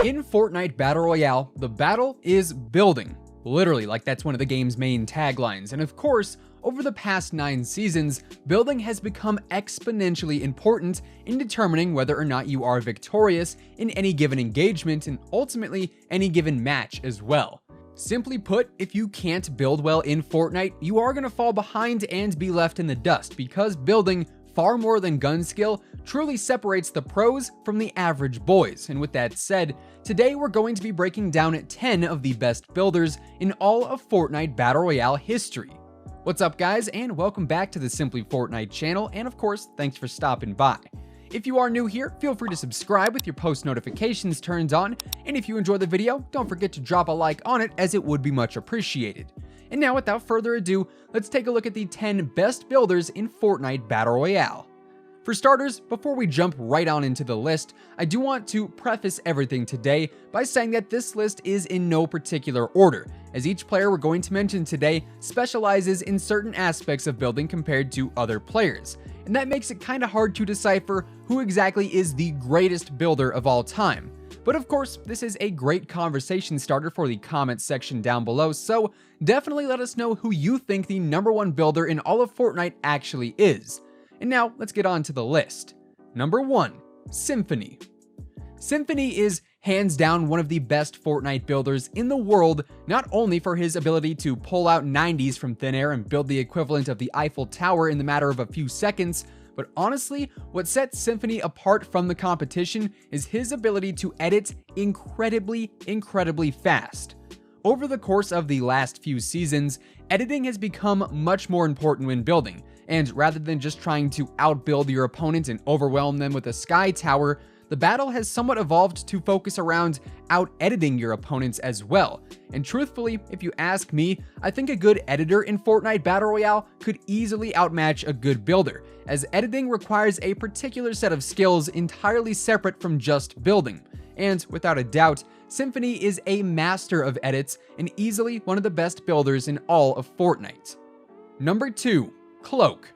In Fortnite Battle Royale, the battle is building. Literally, like that's one of the game's main taglines. And of course, over the past 9 seasons, building has become exponentially important in determining whether or not you are victorious in any given engagement and ultimately any given match as well. Simply put, if you can't build well in Fortnite, you are going to fall behind and be left in the dust because building, far more than gun skill, truly separates the pros from the average boys. And with that said, today we're going to be breaking down 10 of the best builders in all of Fortnite Battle Royale history. What's up guys, and welcome back to the Simply Fortnite channel, and of course, thanks for stopping by. If you are new here, feel free to subscribe with your post notifications turned on, and if you enjoy the video, don't forget to drop a like on it as it would be much appreciated. And now without further ado, let's take a look at the 10 best builders in Fortnite Battle Royale. For starters, before we jump right on into the list, I do want to preface everything today by saying that this list is in no particular order, as each player we're going to mention today specializes in certain aspects of building compared to other players, and that makes it kind of hard to decipher who exactly is the greatest builder of all time. But of course, this is a great conversation starter for the comments section down below, so definitely let us know who you think the #1 builder in all of Fortnite actually is. And now, let's get on to the list. Number 1, Symphony. Symphony is hands down one of the best Fortnite builders in the world, not only for his ability to pull out 90s from thin air and build the equivalent of the Eiffel Tower in the matter of a few seconds, but honestly, what sets Symphony apart from the competition is his ability to edit incredibly fast. Over the course of the last few seasons, editing has become much more important when building, and rather than just trying to outbuild your opponent and overwhelm them with a sky tower, the battle has somewhat evolved to focus around out-editing your opponents as well. And truthfully, if you ask me, I think a good editor in Fortnite Battle Royale could easily outmatch a good builder, as editing requires a particular set of skills entirely separate from just building. And without a doubt, Symphony is a master of edits and easily one of the best builders in all of Fortnite. Number 2, Cloak.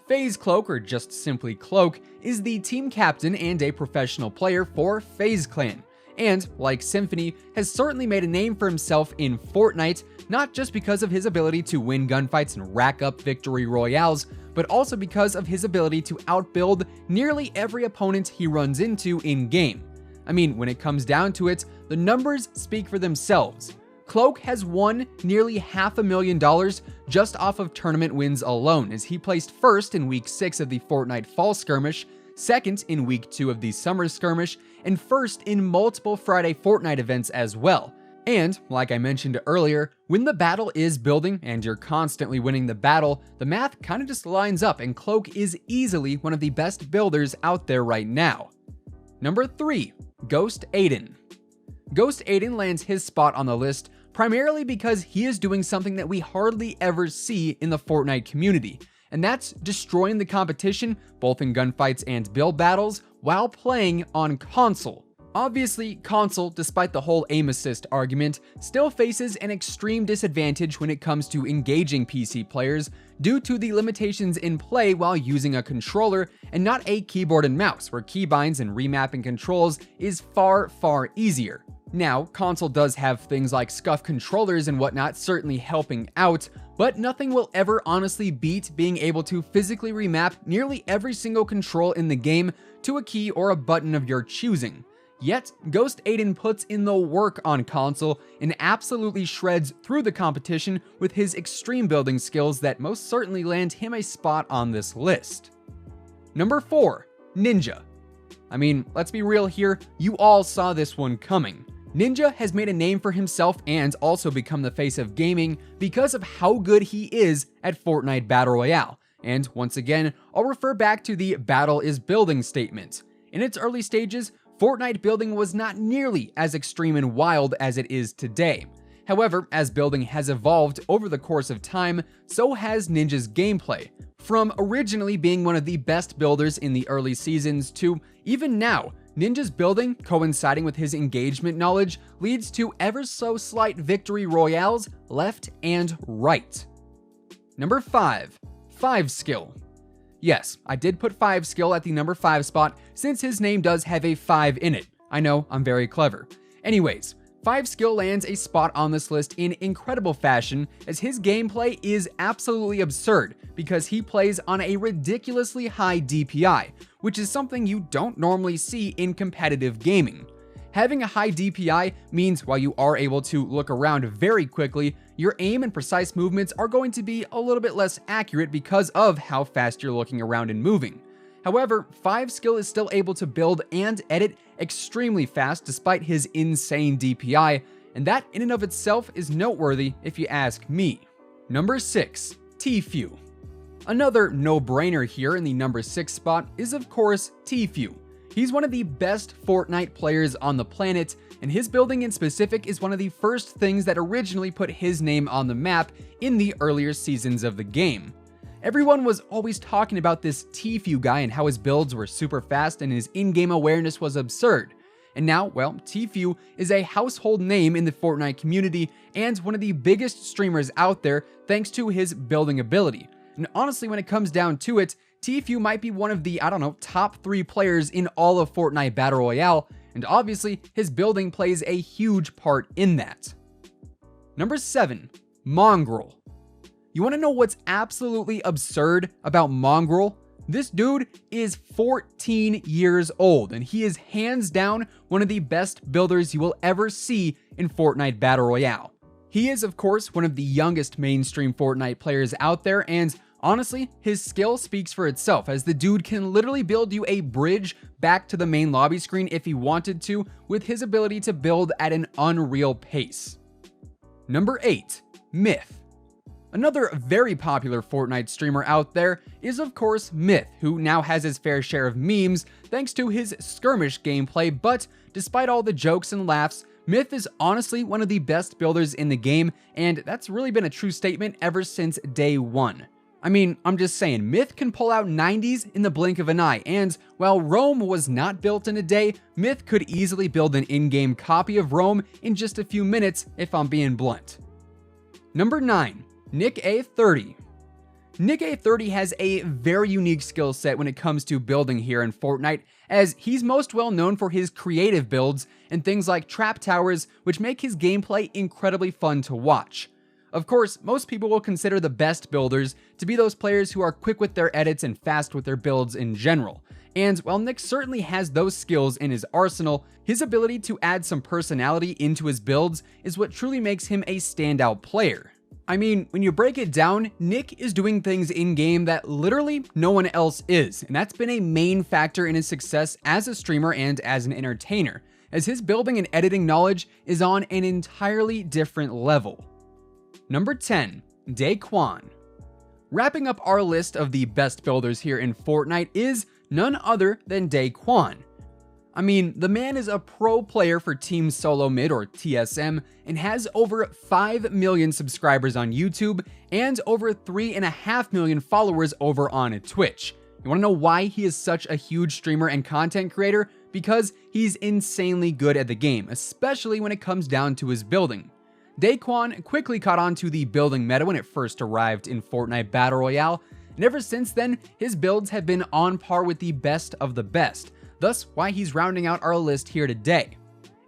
FaZe Cloak, or just simply Cloak, is the team captain and a professional player for FaZe Clan, and, like Symphony, has certainly made a name for himself in Fortnite, not just because of his ability to win gunfights and rack up victory royales, but also because of his ability to outbuild nearly every opponent he runs into in-game. I mean, when it comes down to it, the numbers speak for themselves. Cloak has won nearly $500,000 just off of tournament wins alone, as he placed first in Week 6 of the Fortnite Fall Skirmish, second in Week 2 of the Summer Skirmish, and first in multiple Friday Fortnite events as well. And, like I mentioned earlier, when the battle is building and you're constantly winning the battle, the math kind of just lines up, and Cloak is easily one of the best builders out there right now. Number 3, Ghost Aiden. Ghost Aiden lands his spot on the list primarily because he is doing something that we hardly ever see in the Fortnite community, and that's destroying the competition both in gunfights and build battles while playing on console. Obviously, console, despite the whole aim assist argument, still faces an extreme disadvantage when it comes to engaging PC players due to the limitations in play while using a controller and not a keyboard and mouse, where keybinds and remapping controls is far easier. Now, console does have things like scuff controllers and whatnot certainly helping out, but nothing will ever honestly beat being able to physically remap nearly every single control in the game to a key or a button of your choosing. Yet, Ghost Aiden puts in the work on console and absolutely shreds through the competition with his extreme building skills that most certainly land him a spot on this list. Number 4, Ninja. I mean, let's be real here, you all saw this one coming. Ninja has made a name for himself and also become the face of gaming because of how good he is at Fortnite Battle Royale. And once again, I'll refer back to the battle is building statement. In its early stages, Fortnite building was not nearly as extreme and wild as it is today. However, as building has evolved over the course of time, so has Ninja's gameplay. From originally being one of the best builders in the early seasons to even now, Ninja's building, coinciding with his engagement knowledge, leads to ever so slight victory royales left and right. Number 5, FiveSkill. Yes, I did put FiveSkill at the number 5 spot since his name does have a 5 in it. I know, I'm very clever. Anyways, FiveSkill lands a spot on this list in incredible fashion, as his gameplay is absolutely absurd because he plays on a ridiculously high DPI, which is something you don't normally see in competitive gaming. Having a high DPI means while you are able to look around very quickly, your aim and precise movements are going to be a little bit less accurate because of how fast you're looking around and moving. However, FiveSkill is still able to build and edit extremely fast despite his insane DPI, and that in and of itself is noteworthy if you ask me. Number 6. TFew. Another no-brainer here in the number 6 spot is of course TFew. He's one of the best Fortnite players on the planet, and his building in specific is one of the first things that originally put his name on the map in the earlier seasons of the game. Everyone was always talking about this TFew guy and how his builds were super fast and his in-game awareness was absurd. And now, well, TFew is a household name in the Fortnite community and one of the biggest streamers out there thanks to his building ability. And honestly, when it comes down to it, TFew might be one of the, top 3 players in all of Fortnite Battle Royale, and obviously his building plays a huge part in that. Number 7. Mongraal. You want to know what's absolutely absurd about Mongraal? This dude is 14 years old, and he is hands down one of the best builders you will ever see in Fortnite Battle Royale. He is, of course, one of the youngest mainstream Fortnite players out there, and honestly, his skill speaks for itself, as the dude can literally build you a bridge back to the main lobby screen if he wanted to, with his ability to build at an unreal pace. Number 8. Myth. Another very popular Fortnite streamer out there is of course Myth, who now has his fair share of memes thanks to his skirmish gameplay, but despite all the jokes and laughs, Myth is honestly one of the best builders in the game, and that's really been a true statement ever since day one. I mean, I'm just saying, Myth can pull out 90s in the blink of an eye, and while Rome was not built in a day, Myth could easily build an in-game copy of Rome in just a few minutes if I'm being blunt. Number 9. Nick A30. Nick A30 has a very unique skill set when it comes to building here in Fortnite, as he's most well known for his creative builds and things like trap towers, which make his gameplay incredibly fun to watch. Of course, most people will consider the best builders to be those players who are quick with their edits and fast with their builds in general. And while Nick certainly has those skills in his arsenal, his ability to add some personality into his builds is what truly makes him a standout player. I mean, when you break it down, Nick is doing things in-game that literally no one else is, and that's been a main factor in his success as a streamer and as an entertainer, as his building and editing knowledge is on an entirely different level. Number 10. Daquan. Wrapping up our list of the best builders here in Fortnite is none other than Daquan. I mean, the man is a pro player for Team Solo Mid, or TSM, and has over 5 million subscribers on YouTube and over 3.5 million followers over on Twitch. You want to know why he is such a huge streamer and content creator? Because he's insanely good at the game, especially when it comes down to his building. Daquan quickly caught on to the building meta when it first arrived in Fortnite Battle Royale, and ever since then, his builds have been on par with the best of the best. Thus, why he's rounding out our list here today.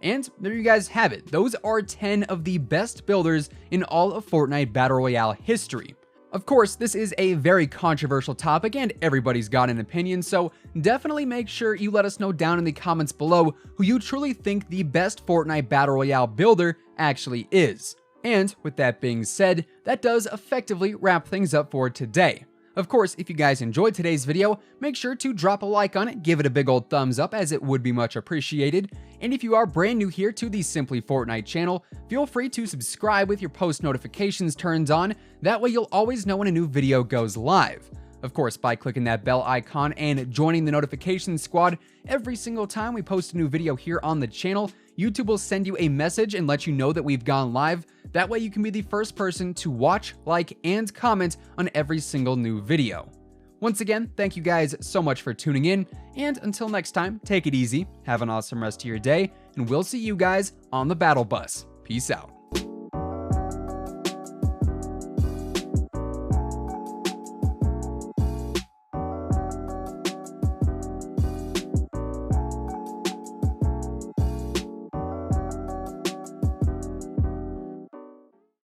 And there you guys have it. Those are 10 of the best builders in all of Fortnite Battle Royale history. Of course, this is a very controversial topic and everybody's got an opinion, so definitely make sure you let us know down in the comments below who you truly think the best Fortnite Battle Royale builder actually is. And with that being said, that does effectively wrap things up for today. Of course, if you guys enjoyed today's video, make sure to drop a like on it, give it a big old thumbs up as it would be much appreciated. And if you are brand new here to the Simply Fortnite channel, feel free to subscribe with your post notifications turned on, that way you'll always know when a new video goes live. Of course, by clicking that bell icon and joining the notification squad, every single time we post a new video here on the channel, YouTube will send you a message and let you know that we've gone live. That way you can be the first person to watch, like, and comment on every single new video. Once again, thank you guys so much for tuning in, and until next time, take it easy, have an awesome rest of your day, and we'll see you guys on the battle bus. Peace out.